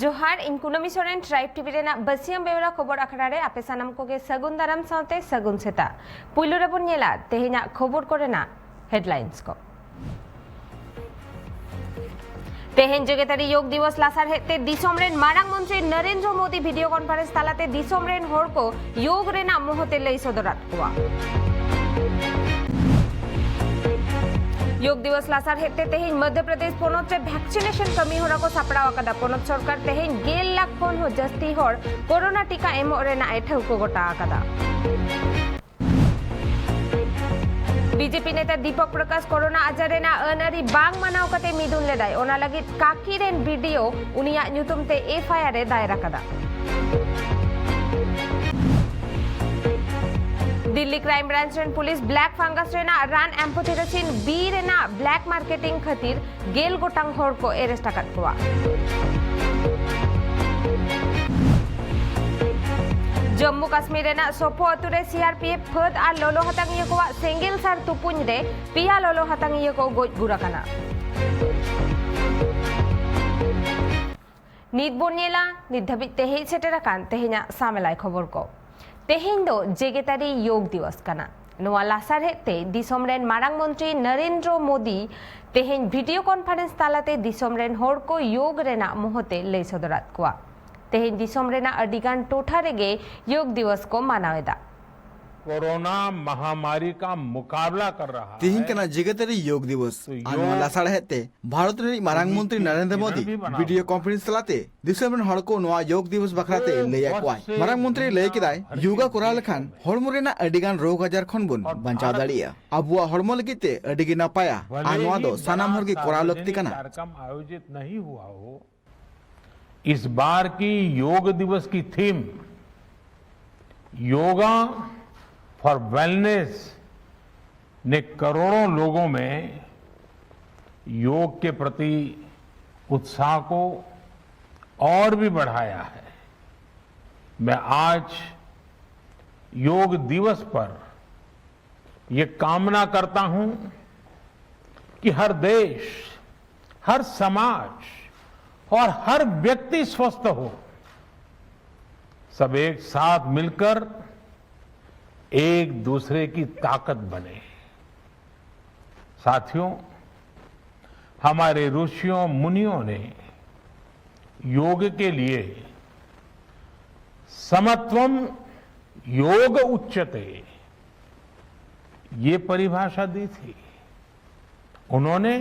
जोहार इन कुनमी Soren tribe TV Raina बसियम Bewra खबर आखड़ा रे आपे सानाम को के सगुन दाराम साउते सगुन सेता पुइलु रे बन नेला तेहेना खबर कोरेना हेडलाइंस को तेहेन जगेतारी योग दिवस लासार हेते दिसोम रेन मारांग मंत्री नरेंद्र मोदी वीडियो कॉन्फ्रेंस तालाते दिसोम रेन होर को योग रेना मोहते लई सदरात हुआ योग दिवस लासार हेते तेहेन मध्य प्रदेश पोनोत रे वैक्सीनेशन कमी होरा को सापड़ा वकादा पोनोत सरकार तेहेन 1 लाख खन हो जस्ती होर कोरोना टीका एमो रेना एठौ को गोटा आकादा बीजेपी नेता दीपक प्रकाश कोरोना आजार रेना अनरी बांग मनाव कते मिदुन लेदाय ओना लगी काकी रेन वीडियो उनिया न्यूतुम ते एफआईआर रे दायर आकादा दिल्ली क्राइम ब्रांच रेन पुलिस ब्लैक फंगस रेना रान एम्फोटेरासिन बी रेना ब्लैक मार्केटिंग खातिर 1 गोटांग होर को एरेस्ट आकाद हुआ जम्मू काश्मीर रेना सोपो अतुरे सीआरपीएफ फद आ लोलो हतांगिया को सेंगेल सार तुपुन रे पिया लोलो हतांगिया को गोज गुराकाना नीत बोनियला निधबि तेहे सेटेराकान तेहेना सामेलाय खबर को तेहेन दो जेगेतारी योग दिवस काना नोआ लासार हेते दिसोम रेन मारांग मंत्री नरेंद्र मोदी तेहेन वीडियो कॉन्फ्रेंस तालाते दिसोम रेन होर को योग रेना मोहते लई सदरात कुआ तेहेन दिसोम रेना अडिगान टोठा रेगे योग दिवस को मनावेदा कोरोना महामारी का मुकाबला कर रहा है तेहिन कना जगतरी योग दिवस आनो लासाड़ हेते भारत रे मारांग मंत्री नरेंद्र मोदी वीडियो कॉन्फ्रेंस तलाते दिसोम रेन हड़ को नोआ योग दिवस बखराते लैया कोय मारांग मंत्री लय किदाय योगा कोरा लखान हड़मो रेना अडिगान रोग आजार खन बुन बंचाव दाड़िया अबुआ हड़मो लगिते अडिगी नापाया आनोआ दो सानाम हड़ की कोरा लक्ति कना कार्यक्रम आयोजित नहीं हुआ हो। इस बार की योग दिवस की थीम योगा फॉर वेलनेस ने करोड़ों लोगों में योग के प्रति उत्साह को और भी बढ़ाया है। मैं आज योग दिवस पर ये कामना करता हूं कि हर देश, हर समाज और हर व्यक्ति स्वस्थ हो, सब एक साथ मिलकर एक दूसरे की ताकत बने। साथियों, हमारे ऋषियों मुनियों ने योग के लिए समत्वम योग उच्यते ये परिभाषा दी थी। उन्होंने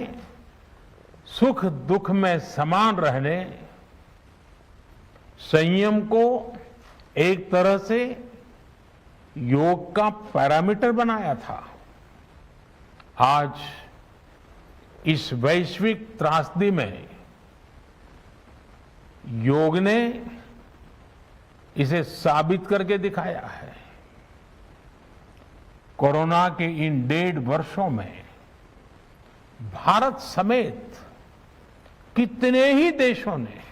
सुख दुख में समान रहने, संयम को एक तरह से योग का पैरामीटर बनाया था। आज इस वैश्विक त्रासदी में योग ने इसे साबित करके दिखाया है। कोरोना के इन 1.5 वर्षों में भारत समेत कितने ही देशों ने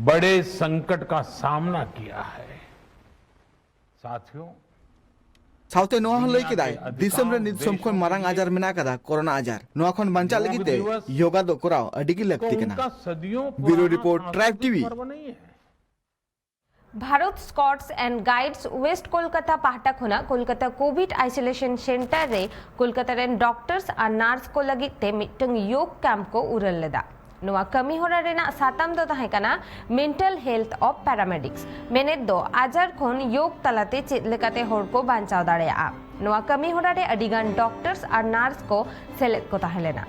बड़े संकट का सामना किया है। साथियों, साउते नोआ हन लय किदाय दिसोम रे निदिसोम खन मारांग आजार मेना कदा कोरोना आजार नोआ खन बंचा लगिते योगा दो कराव अडिगी लगती कना bureau report tribe TV. Bharat scouts and guides west Kolkata पाहटा खुना कोलकाता कोविड आइसोलेशन सेंटर रे कोलकाता रेन डॉक्टर्स और नर्स को लगिते मिटंग योग कैंप को उरल लेदा नोआ कमी होरा रेना साताम दो ताहे कना मेंटल हेल्थ ऑफ पैरामेडिक्स मेने दो आजार खन योग तलाते चेद लेकाते होर को बांचाव दाड़ेया नोआ कमी होरा रे अडिगान डॉक्टर्स और नर्स को सेलेक्ट को ताहे लेना।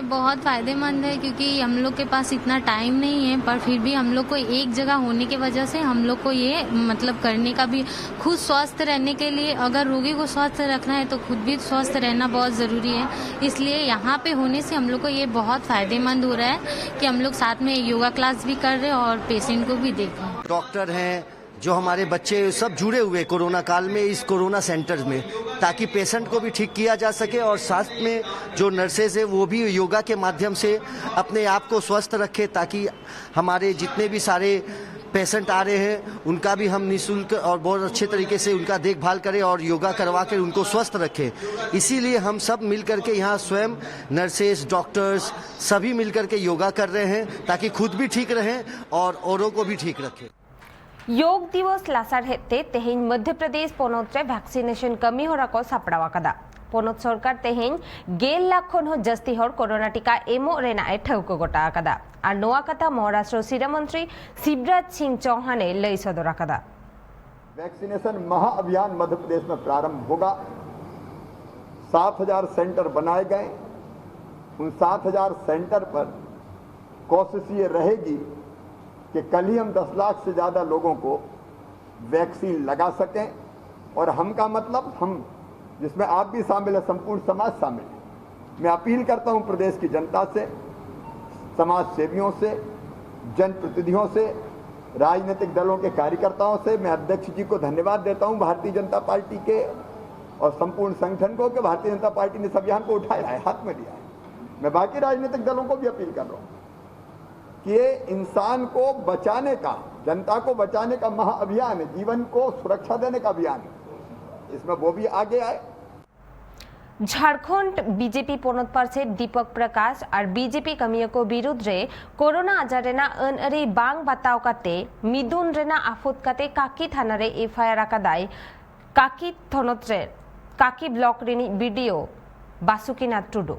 बहुत फ़ायदेमंद है क्योंकि हम लोग के पास इतना टाइम नहीं है, पर फिर भी हम लोग को एक जगह होने की वजह से हम लोग को ये मतलब करने का भी, खुद स्वस्थ रहने के लिए अगर रोगी को स्वस्थ रखना है तो खुद भी स्वस्थ रहना बहुत ज़रूरी है। इसलिए यहाँ पे होने से हम लोग को ये बहुत फ़ायदेमंद हो रहा है कि हम लोग साथ में योगा क्लास भी कर रहे हैं और पेशेंट को भी देख रहे हैं। डॉक्टर हैं जो हमारे बच्चे सब जुड़े हुए कोरोना काल में इस कोरोना सेंटर में, ताकि पेशेंट को भी ठीक किया जा सके और साथ में जो नर्सेज है वो भी योगा के माध्यम से अपने आप को स्वस्थ रखे, ताकि हमारे जितने भी सारे पेशेंट आ रहे हैं उनका भी हम निःशुल्क और बहुत अच्छे तरीके से उनका देखभाल करें और योगा करवा कर उनको स्वस्थ रखें। इसीलिए हम सब मिल करके यहाँ स्वयं नर्सेस, डॉक्टर्स सभी मिल करके योगा कर रहे हैं ताकि खुद भी ठीक रहें और औरों को भी ठीक रखें। योग दिवस लासार हेते तेहेन मध्य प्रदेश पोनोत रे वैक्सीनेशन कमी होरा को सापड़ावा कदा। पोनोत सरकार तेहेन 1.5 लाख खन हो जस्ती हर कोरोना टीका एमो रेना ए ठौको गोटा कदा और नोआ कथा महाराष्ट्र सीरा मंत्री शिवराज सिंह चौहाने लई सदरा कदा। वैक्सीनेशन महाअभियान मध्य प्रदेश में प्रारंभ होगा। 7,000 सेंटर बनाए गए। उन 7,000 सेंटर पर कोशिश ये रहेगी कि कल ही हम 10 लाख से ज्यादा लोगों को वैक्सीन लगा सकें। और हम का मतलब हम, जिसमें आप भी शामिल है, संपूर्ण समाज शामिल है। मैं अपील करता हूं प्रदेश की जनता से, समाज सेवियों से, जनप्रतिनिधियों से, राजनीतिक दलों के कार्यकर्ताओं से। मैं अध्यक्ष जी को धन्यवाद देता हूं, भारतीय जनता पार्टी के और संपूर्ण संगठन को, कि भारतीय जनता पार्टी ने इस अभियान को उठाया है, हाथ में लिया है। मैं बाकी राजनीतिक दलों को भी अपील कर रहा हूं कि ये इंसान को बचाने का, जनता को बचाने का महाअभियान है, जीवन को सुरक्षा देने का अभियान है। इसमें वो भी आगे आए। झारखंड बीजेपी पोनोत पार्षद दीपक प्रकाश और बीजेपी कमियों को विरुद्ध रे कोरोना आजार रेना अनअरी बांग बताव काते मिदुन रेना आफुत काते काकी थाना रे एफआईआर आकादाय काकी थोनोत रे काकी ब्लॉक रेनी वीडियो बासुकीनाथ टुडू।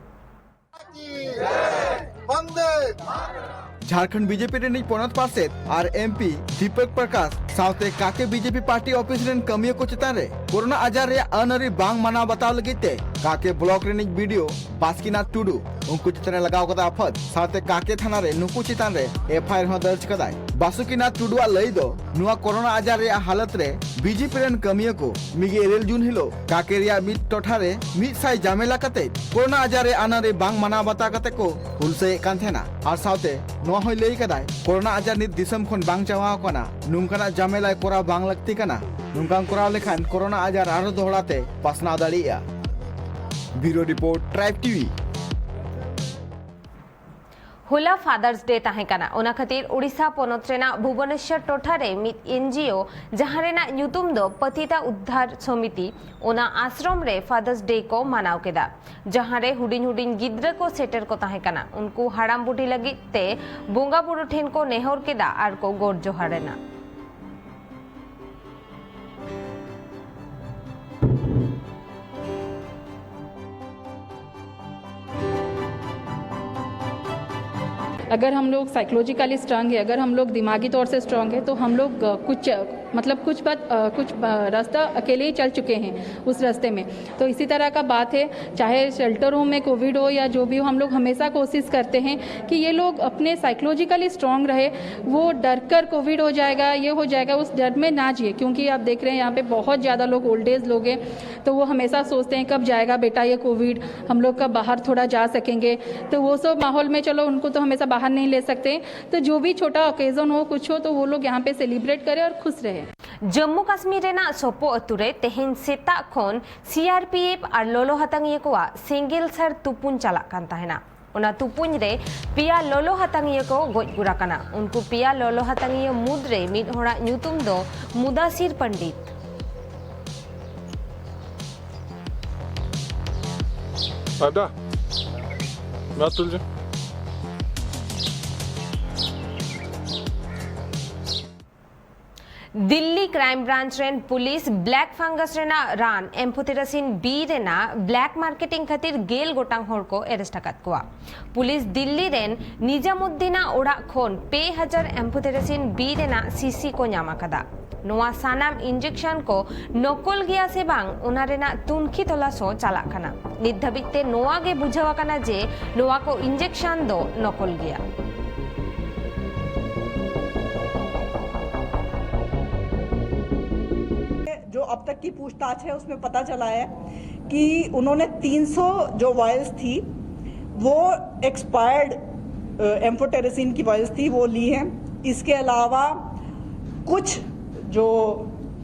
झारखंड बीजेपी रे पोनोत पार्षद और एमपी दीपक प्रकाश साउते काके बीजेपी पार्टी ऑफिस रेन कमियों को चेतान रे कोरोना आजार रे अनअरी बांग माना बताव लगिते काके block rain video Basukinath Tudu उनको चितान लगाव कदा आफत साउते काके थाना रे नुकु चितान रे एफआईआर हो दर्ज कदाय। बासुकीनाथ टुडुआ लई दो नुआ कोरोना आजार रे हालत रे बीजेपी रेन कमियों को मिगे 1 जून हिलो काके रिया मिट टोठा रे मिट साई जामेला कते कोरोना आजार रे अनअरी बांग माना बता कते को हुलसे कान थेना और साउते नुआ होय लई कदाय कोरोना आजार नित दिसम खन बांग चावा कना नुंकाना जामेला कोरा बांग लगती कना नुंकान कोरा लेखान कोरोना आजार आरो दोहराते पासना दाड़िया। Bureau report tribe TV. होला फादर्स डे ताहेकाना ओना खातिर ओडिशा पोनोत रेना भुवनेश्वर टोठा रे मित एनजीओ जहां रेना ᱧᱩᱛᱩᱢ दो पतिता उद्धार समिति ओना आश्रम रे फादर्स डे को मानाव केदा जहां रे हुडिन हुडिन गिद्रा को सेटर को ताहेकाना उनको हाड़ाम बुढ़ी लगी ते बोंगा बुरु ठेन को नेहर केदा आर को गोड जोहारेना। अगर हम लोग साइकोलॉजिकली स्ट्रांग है, अगर हम लोग दिमागी तौर से स्ट्रांग है, तो हम लोग कुछ रास्ता अकेले ही चल चुके हैं उस रास्ते में। तो इसी तरह का बात है, चाहे शेल्टर होम में कोविड हो या जो भी हो, हम लोग हमेशा कोशिश करते हैं कि ये लोग अपने साइकोलॉजिकली स्ट्रांग रहे। वो डर कर कोविड हो जाएगा, ये हो जाएगा, उस डर में ना जिए। क्योंकि आप देख रहे हैं यहाँ पे बहुत ज़्यादा लोग ओल्ड एज लोग हैं, तो वो हमेशा सोचते हैं कब जाएगा बेटा ये कोविड, हम लोग कब बाहर थोड़ा जा सकेंगे। तो वो सब माहौल में चलो उनको तो हमेशा बाहर नहीं ले सकते, तो जो भी छोटा ओकेजन हो, कुछ हो, तो वो लोग यहाँ पे सेलिब्रेट करें और खुश रहे। जम्मू काश्मीर रेना सोपो अतुरे तेहेन सेता खन सीआरपीएफ और लोलो हतंगिया को सेंगेल सर तुपुन चला कान ताहेना ओना तुपुन रे पिया लोलो हतंगिया को गोज गुरा काना। उनको पिया लोलो हतंगिया मुद्रे मिद होड़ा ᱧᱩᱛᱩᱢ दो मुदासिर पंडित। आदा बातुल जो दिल्ली क्राइम ब्रांच रेन पुलिस ब्लैक फंगस रेना रान एम्फोटेरासिन बी रेना ब्लैक मार्केटिंग खातिर गेल गोटांग होड़ को एरेस्ट आकाद कोआ। पुलिस दिल्ली रेन निजामुद्दीना ओड़ा खोन 2000 एम्फोटेरासिन बी रेना सीसी को ᱧᱟᱢ आकादा। नोआ सानाम इंजेक्शन को नकल गया से बांग ओना रेना तुनखी तलाशो चाला काना। नित धाबिते नोआ गे बुझावा काना जे नोआ को इंजेक्शन दो नकल गया। जो अब तक की पूछताछ है उसमें पता चला है कि उन्होंने 300 जो वायल्स थी वो एक्सपायर्ड एम्फोटेरेसिन की वायल्स थी वो ली हैं। इसके अलावा कुछ जो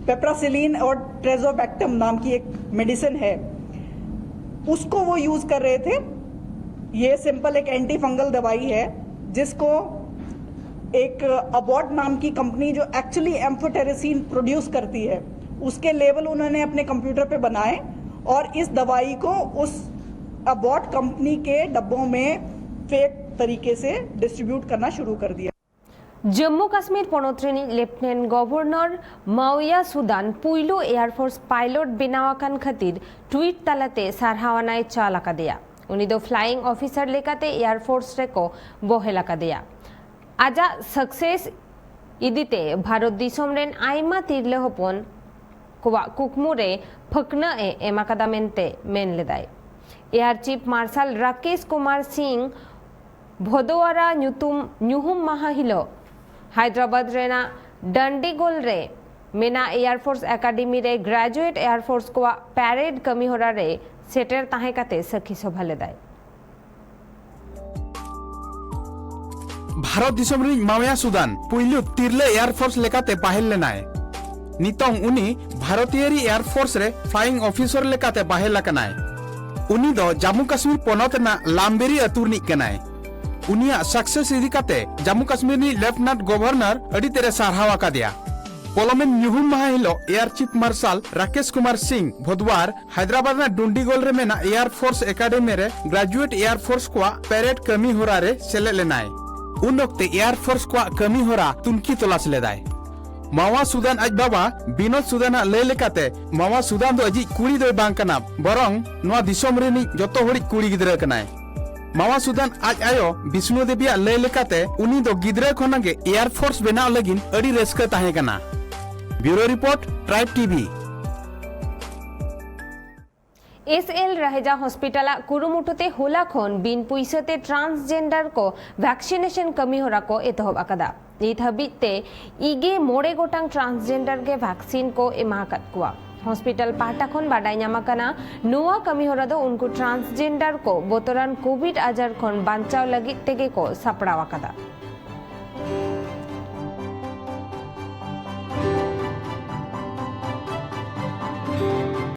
पेप्रासिलिन और ट्रेजोबैक्टम नाम की एक मेडिसिन है उसको वो यूज कर रहे थे। ये सिंपल एक एंटी फंगल दवाई है जिसको एक अबॉट नाम की कंपनी जो एक्चुअली एम्फोटेरेसिन प्रोड्यूस करती है, उसके लेबल उन्होंने अपने कंप्यूटर पे बनाए और इस दवाई को उस अबॉट कंपनी के डब्बों में फेक तरीके से डिस्ट्रीब्यूट करना शुरू कर दिया। जम्मू काश्मीर पनोतरिनी लेफ्टिनेंट गवर्नर माविया सुदान पुइलो एयरफोर्स पायलट बेनावाकान खातिर ट्वीट तालाते सारहावानाय चाल आकादेया। उनी दो फ्लाइंग ऑफिसर लेकाते एयरफोर्स रेको बोहेल आकादेया। आजा सक्सेस इदिते भारत दिसोम रेन आइमा तिरले हपन कोवा कुकमुरे फकना एमाकादा मेनते मेन लेदाय। Air chief marshal Rakesh Kumar Singh Bhadauria न्यूहुम माहा हिलो हैदराबाद रेना डंडीगोल रे मेना एयरफोर्स एकाडेमी रे ग्रेजुएट एयरफोर्स को पैरेड कमी होरा रे सेटर ताहे काते सखी सभा लेदाय। भारत दिसोम रे माविया सुदान पुइलु तिरले एयरफोर्स लेकाते बाहेल लेनाय। नितोंग उनी भारतीय एयरफोर्स रे फ्लाइंग ऑफिसर लेकाते बाहेल लकनाय। उनी दो जम्मू कश्मीर पोनोत ना लामबेरी अतुरनी कनाय। उनिया सक्सेस इदिकाते जम्मू कश्मीर नी लेफ्टिनेंट गवर्नर अडी तेरे सारहावा का दिया। पोलोमेन न्यूहुम माहा हिलो air chief marshal Rakesh Kumar Singh Bhadauria Hyderabad ना डुंडीगोल रे मेना एयर फोर्स एकेडमी रे ग्रेजुएट एयर फोर्स को पैरेड कमी होरा रे सेले लेनाय। उन वक्त एयर फोर्स को कमी होरा तुनकी तलाश लेदाय। मावा सुदान आज बाबा बिनोद सुदान ले लेकाते मावा सुदान दो अजी कुड़ी दो बांग कना बरंग नवा दिसोम रेनी जतो हड़ी कुड़ी गिदरा कनाय। मावा सुदान आज आयो विष्णु देविया ले लेकाते उनी दो गिदरा खनागे एयर फोर्स बेनाव लगिन अड़ी रेस्का ताहे कना। Bureau report tribe TV. SL Raheja hospital कुरुमुटुते होला खन बिन पुइसते ट्रांसजेंडर को वैक्सीनेशन कमी होरा को एतहब आकादा। इत हबीते इगे मोड़े गोटांग ट्रांसजेंडर के वैक्सीन को एमाकत कुआ। हॉस्पिटल पाटा खन बाडाय न्यामाकाना नोआ कमी होरा दो उनको ट्रांसजेंडर को बोतरान कोविड आजार खन बांचाव लगी तेगे को सपड़ाव आकादा।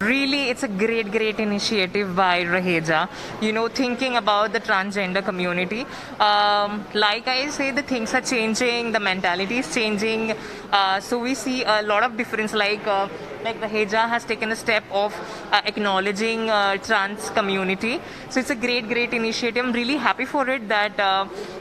Really, it's a great initiative by Raheja, thinking about the transgender community. Like I say, the things are changing, the mentality is changing. So we see a lot of difference, like Raheja has taken a step of acknowledging trans community. So it's a great initiative. I'm really happy for it that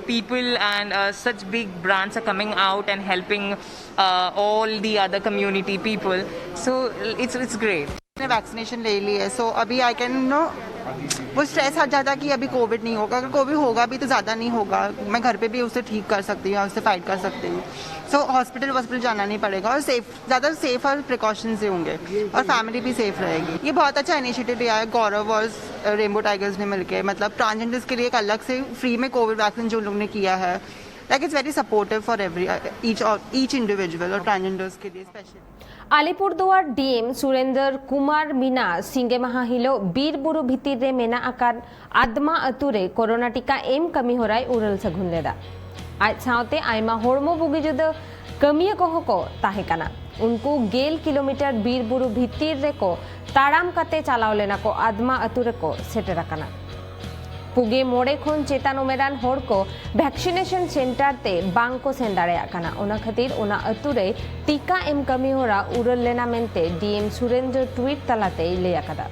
people and such big brands are coming out and helping all the other community people. So it's great. Vaccination ले ली है, सो अभी I can no वो stress हट जाता कि अभी Covid नहीं होगा। अगर कोविड होगा भी तो ज़्यादा नहीं होगा, मैं घर पे भी उसे ठीक कर सकती हूँ, उससे फाइट कर सकती हूँ। सो हॉस्पिटल जाना नहीं पड़ेगा और ज़्यादा सेफ और प्रिकॉशंस से होंगे और फैमिली भी सेफ रहेगी। ये बहुत अच्छा इनिशिएटिव लिया है गौरव और रेनबो टाइगर्स ने मिलकर, मतलब ट्रांसजेंडर्स के लिए एक अलग से फ्री में कोविड वैक्सीन जो लोग ने किया है। Like it's very supportive for each individual और ट्रांसजेंडर्स के लिए स्पेशली। आलिपुरदुआर डीएम सुरेंद्र कुमार मीना सिंगे माहा हिलो बीरबुरु भितिर रे मेना आकार आदमा अतुरे कोरोना टीका एम कमी होराय उरल सगुन लेदा। आज सावते आयमा होड़मो बुगिजुद कमिया को होको ताहे कना। उनको 1 किलोमीटर बीरबुरु भितिर रे को ताड़ाम कते चालाव लेना को आदमा अतुरे को सेटर कना। पुगे मोड़े खन चेतान उमेरान होड़ को वैक्सीनेशन सेंटर ते बांग को सेन दाड़ेया कना। ओना खातिर ओना अतुरे टीका एम कमी होरा उरल लेना मेनते डीएम सुरेंद्र ट्वीट तलाते ले आकादा।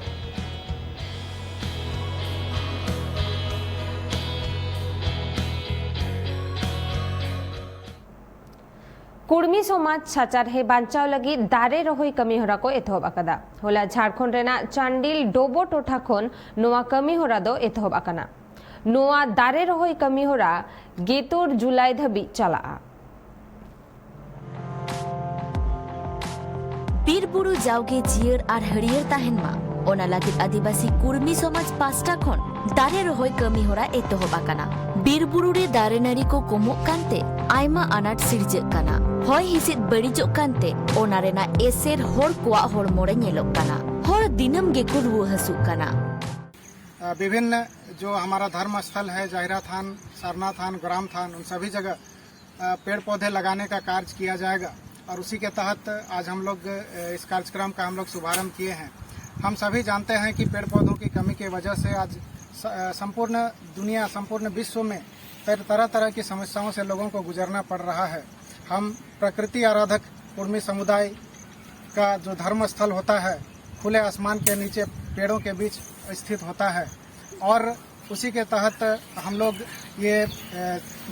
कुर्मी समाज साचारहे बांचाव लगी दारे रहोई कमी होरा को एतहब आकादा। होला झारखंड रेना चांडिल डोबो टोठा खन नोआ कमी होरा दो एतहब आकाना। नोआ दारे रहोई कमी होरा 7 जुलाई धाबी चलाआ। बीरबुरु जावगे जियर आर हरियर ताहेनमा ओना लागित आदिवासी कुर्मी समाज पास्टा खन दारे रहोई कमी होरा एतहब आकाना। बीरबुरु रे दारे नारी को कोमोग कानते आयमा अनाट सिरजक काना। होय हिसिद बड़िजोग कानते ओना रेना एसेर होड़ कोआ होड़ मोड़े नेलोग काना। होड़ दिनम गेको रुआ हसुग काना। विभिन्न जो हमारा धर्म स्थल है, जाहिरा थान, सरना थान, ग्राम थान, उन सभी जगह पेड़ पौधे लगाने का कार्य किया जाएगा और उसी के तहत आज हम लोग इस कार्यक्रम का हम लोग शुभारंभ किए हैं। हम सभी जानते हैं कि पेड़ पौधों की कमी की वजह से आज संपूर्ण दुनिया, संपूर्ण विश्व में तरह तरह की समस्याओं से लोगों को गुजरना पड़ रहा है। हम प्रकृति आराधक कुर्मी समुदाय का जो धर्म स्थल होता है खुले आसमान के नीचे पेड़ों के बीच स्थित होता है और उसी के तहत हम लोग ये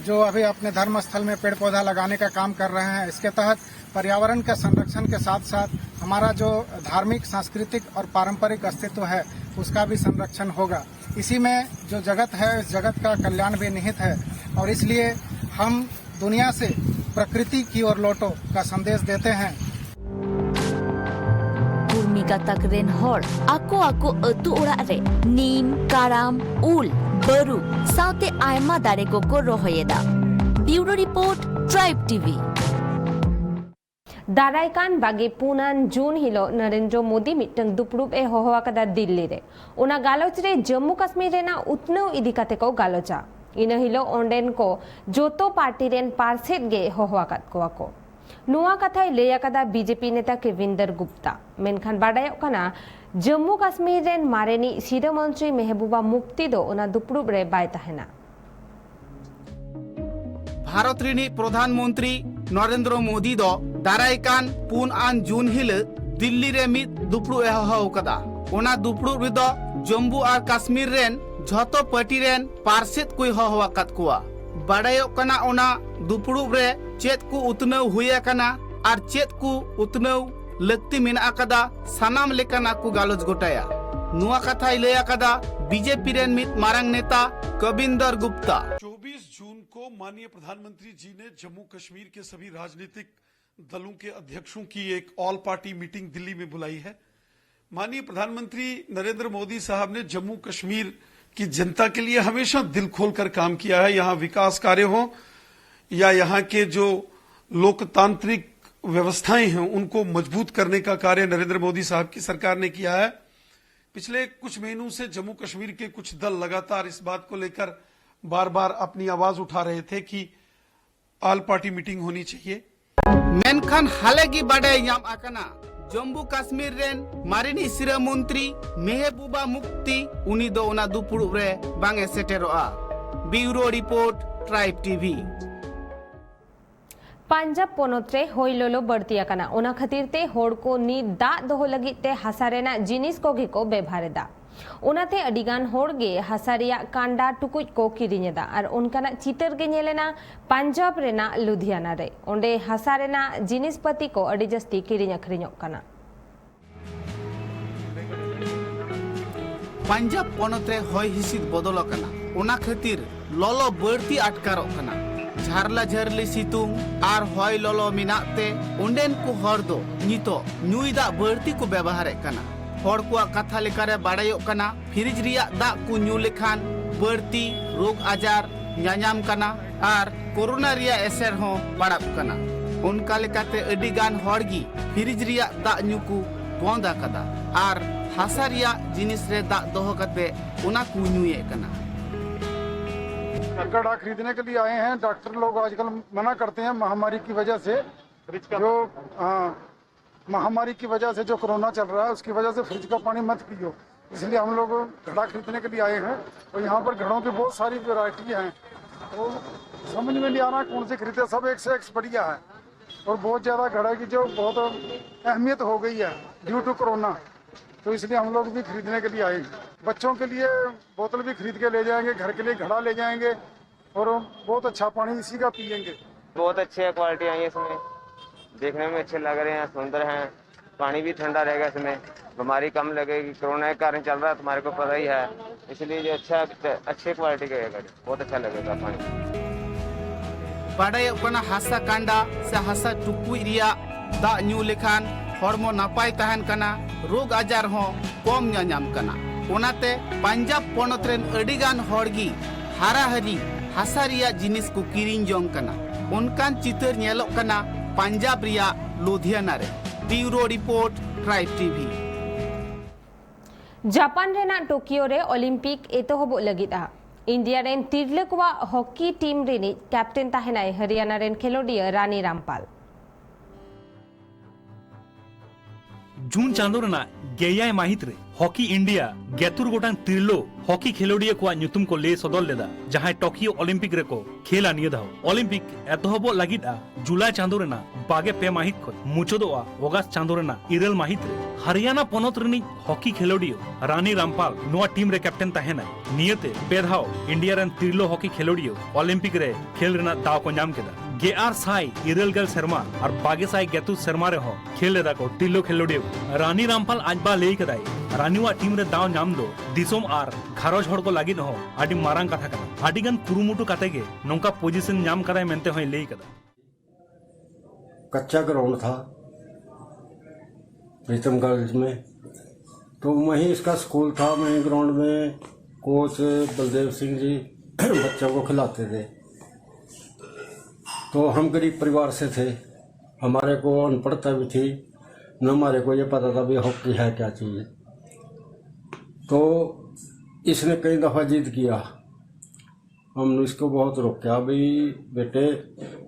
जो अभी अपने धर्म स्थल में पेड़ पौधा लगाने का काम कर रहे हैं। इसके तहत पर्यावरण के संरक्षण के साथ साथ हमारा जो धार्मिक, सांस्कृतिक और पारंपरिक अस्तित्व है उसका भी संरक्षण होगा। इसी में जो जगत है इस जगत का कल्याण भी निहित है और इसलिए हम दुनिया से प्रकृति की ओर लौटो का संदेश देते हैं। कुर्मी गाताक रेन हर आको अतु ओड़ाग रे नीम, काराम, उल, बरु साउते आयमा दारे को रोहयेदा। Bureau report, tribe TV. दारायकान बागे पुनान जून हिलो नरेंद्र मोदी मिटंग दुपड़ुब ए होहवाकदा दिल्ली रे उना गालोच रे जम्मू काश्मीर रेना उतनव इदी काते को गालोचा इन हिलो ओंडेन को जोतो पार्टी रेन पार्सेट गे होहवाकात कोआ को नुआ कथाय लेयाकदा बीजेपी नेता केविंदर गुप्ता मेनखान बाडायोग कना जम्मू काश्मीर रेन मारेनी सीधा मंत्री महबूबा मुफ्ती दो उना दुपड़ुब रे बाय तहना। भारत रिनी प्रधानमंत्री नरेंद्र मोदी दो दारायकान 4 जून हिल दिल्ली रे मिद दुपड़ु एहो कदा ओना दुपड़ु रिदो जम्मू और काश्मीर रेन झतो पार्टी रेन पार्षद कोई होहवाकात कोआ बाडायोग कना ओना दुपड़ु रे चेत को उतनव हुया कना और चेत को उतनव लक्ति मेना कदा सानाम लेकाना को गालोज गोटाया नुआ कथाय लया कदा बीजेपी रेन मिद मारंग नेता कविंदर गुप्ता। 24 जून को माननीय प्रधानमंत्री जी ने जम्मू कश्मीर के सभी राजनीतिक दलों के अध्यक्षों की एक ऑल पार्टी मीटिंग दिल्ली में बुलाई है। माननीय प्रधानमंत्री नरेंद्र मोदी साहब ने जम्मू कश्मीर की जनता के लिए हमेशा दिल खोलकर काम किया है। यहाँ विकास कार्य हो या यहाँ के जो लोकतांत्रिक व्यवस्थाएं हैं उनको मजबूत करने का कार्य नरेंद्र मोदी साहब की सरकार ने किया है। पिछले कुछ महीनों से जम्मू कश्मीर के कुछ दल लगातार इस बात को लेकर बार बार अपनी आवाज उठा रहे थे कि ऑल पार्टी मीटिंग होनी चाहिए। मेनखान हाले की बाडे याम आकना जम्मू काश्मीर रेन मारिनी सिरा मंत्री महबूबा मुफ्ती उनी दो ओना दुपुड़ुब रे बांगे सेटेरोआ। Bureau report, tribe TV. Punjab पोनोत रे होइलोलो बढ़ती आकना ओना खातिर ते होड़ को नी दा दोहो लगी ते हसारेना जिनिस को गे को बेभारेदा ओनाते अडिगान होड़ गे हसारिया कांडा टुकुज को किरिनेदा और उनकाना चितर गे नेलेना पंजाब रेना लुधियाना रे ओंडे हसारेना जिनिस पति को अडी जस्ती किरिन अखरिñoग कना। पंजाब पोनोत रे होय हिसिद बदल कना ओना खातिर ललो बढ़ती अटकारोग कना झारला झरली सितुंग और होय ललो मिनाते ओंडेन को हर दो नितो न्यूई दा बढ़ती को व्यवहार कना हर को कथा लेकारे बाड़ायोग कना फ्रिज रिया दा को न्यू लेखान बढ़ती रोग आजार न्यायाम कना और कोरोना रिया एसर हो पड़ाब कना उनका लेकाते अडी गान हड़गी फ्रिज रिया दा न्यू को बंद कदा और हासा रिया जिनिस रे दा दोहो कते उना को न्यूए कना। गड़ा खरीदने के लिए आए हैं। डॉक्टर लोग आजकल मना करते हैं महामारी की वजह से जो महामारी की वजह से जो कोरोना चल रहा है उसकी वजह से फ्रिज का पानी मत पियो, इसलिए हम लोग घड़ा खरीदने के लिए आए हैं। और यहाँ पर घड़ों की बहुत सारी वैरायटी हैं तो समझ में नहीं आ रहा कौन से खरीदे, सब एक से एक बढ़िया है और बहुत ज़्यादा घड़ा की जो बहुत अहमियत हो गई है ड्यू टू कोरोना, तो इसलिए हम लोग भी खरीदने के लिए आए। बच्चों के लिए बोतल भी खरीद के ले जाएंगे, घर के लिए घड़ा ले जाएंगे और बहुत अच्छा पानी इसी का पियेंगे। बहुत अच्छी क्वालिटी आई है इसमें, देखने में अच्छे लग रहे हैं, सुंदर हैं, पानी भी ठंडा रहेगा इसमें, बीमारी कम लगेगी। कोरोना के कारण चल रहा है तुम्हारे को पता ही है, इसलिए जो अच्छे क्वालिटी का है बहुत अच्छा लगेगा पानी। बाडायोग हासा कांडा से हासा टुकुई रिया दा न्यू लेखान हॉर्मो नापाय तहन कना रोग आजार हो कम न्याम कना ओनाते पंजाब पोनोत रेन अडिगान हॉर्गी हाराहारी हासा रिया जिनिस को किरिन जोंग कना उनकान चितर नेलोग कना पंजाब रिया लुधियाना रे। Bureau report, tribe TV. Japan रेना टोकियो रे ओलंपिक एतोहब लगिदा इंडिया रेन तिरले कोवा हॉकी टीम रेनी कैप्टन ताहेनाय हरियाणा रेन खेलोडिया रानी रामपाल। जून चांदो रेना गेयाय माहित रे हॉकी इंडिया गेतुर गोटांग तिरलो हॉकी खेलोडिया को ᱧᱩᱛᱩᱢ को ले सदर लेदा जहां टोकियो ओलंपिक रे को खेला निया धाव ओलंपिक एतहबो लागिदा जुलाई चांदो रेना 22 माहित खो मुचोदोआ अगस्त चांदो रेना 2 माहित रे हरियाणा पोनोत रनी हॉकी खेलोडियो रानी रामपाल नोआ टीम रे कैप्टन ताहेना नियते पेधाव इंडिया रन तिरलो हॉकी खेलोडियो ओलंपिक रे खेल रेना दाव को नाम केदा गेआर साई इरलगल शर्मा और बागेसाई गेतु शर्मा रे हो खेल लेदा को तिरलो खेलोडियो रानी रामपाल आजबा लेई कदाई रानीवा टीम रे दाव नाम दो दिसोम आर घारोज हड़ को लागिद हो आडी मारांग कथा कना आडी गन कुरुमुटु काते गे नोंका पोजीशन नाम कराय मेनते होय लेई कदा कच्चा ग्राउंड था प्रीतम कॉलेज में, तो वहीं इसका स्कूल था। वहीं ग्राउंड में कोच बलदेव सिंह जी बच्चों को खिलाते थे। तो हम गरीब परिवार से थे, हमारे को अनपढ़ता भी थी, न हमारे को ये पता था भी हॉकी है क्या चीज़। तो इसने कई दफ़ा जिद किया, हमने इसको बहुत रोका, भाई बेटे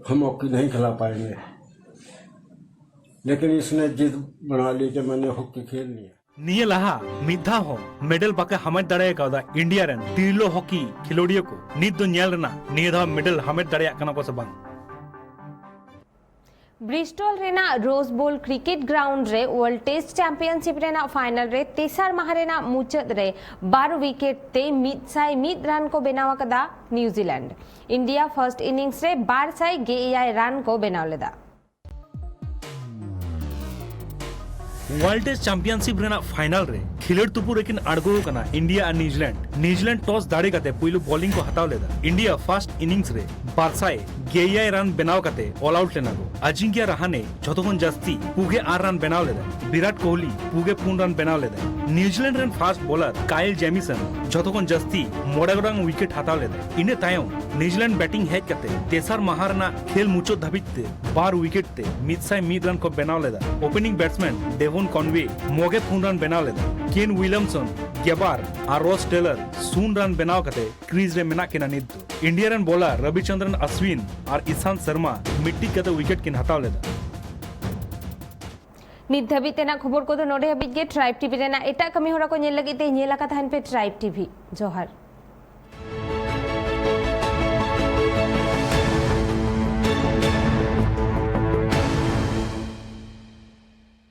हम हॉकी नहीं खिला पाएंगे, लेकिन इसने जिद बना ली कि मैंने हॉकी खेलनी है। निये लहा मिधा हो मेडल बाके हमें दड़े का इंडिया रन तिरलो हॉकी खिलोडियो को नित दो नेल रना निये धा मेडल हमें दड़े कना को सबंग ब्रिस्टल रेना रोज बोल क्रिकेट ग्राउंड रे वर्ल्ड टेस्ट चैंपियनशिप रेना फाइनल रे तेसार माह रेना मुचाद रे 12 विकेट ते 101 रन को बेनाव कदा न्यूजीलैंड। इंडिया फर्स्ट इनिंग्स रे 12 रन को बेनाव लेदा। वर्ल्ड टेस्ट चैंपियनशिप रेना फाइनल रे खिलेड़ तुपुर लेकिन अड़गो कना इंडिया और न्यूजीलैंड टॉस दाड़े कते पुइलो बॉलिंग को हटाव लेदा। इंडिया फर्स्ट इनिंग्स रे 12 रन बेनाव कते ऑल आउट लेना को अजिंक्य रहाने जतोखन जास्ती 2 रन बेनाव लेदा। विराट कोहली 2 रन बेनाव लेदा। न्यूजीलैंड रन फास्ट बॉलर काइल जेमिसन जतोखन जास्ती 9 विकेट हटाव लेदा। इने तायम न्यूजीलैंड बैटिंग हेज कते तेसार माह रेना खेल मुचो धाबित 12 विकेट ते 101 रन को बेनाव लेदा। ओपनिंग बैट्समैन डेवोन कॉनवे मोगे 4 रन बेनाव लेदा। केन विलियमसन गेबार और रॉस टेलर 0 रन बेनाव कते क्रीज रे मेना केना निद। इंडिया रन बॉलर रविचंद्रन अश्विन और ईशांत शर्मा मिट्टी कते विकेट किन हटाव लेदा। नित धाबित तेना खबर को नोडे हाबित गे ट्राइब टीवी रेना एटा कमी होरा को नेल लगी ते नेला का थान पे ट्राइब टीवी जोहार।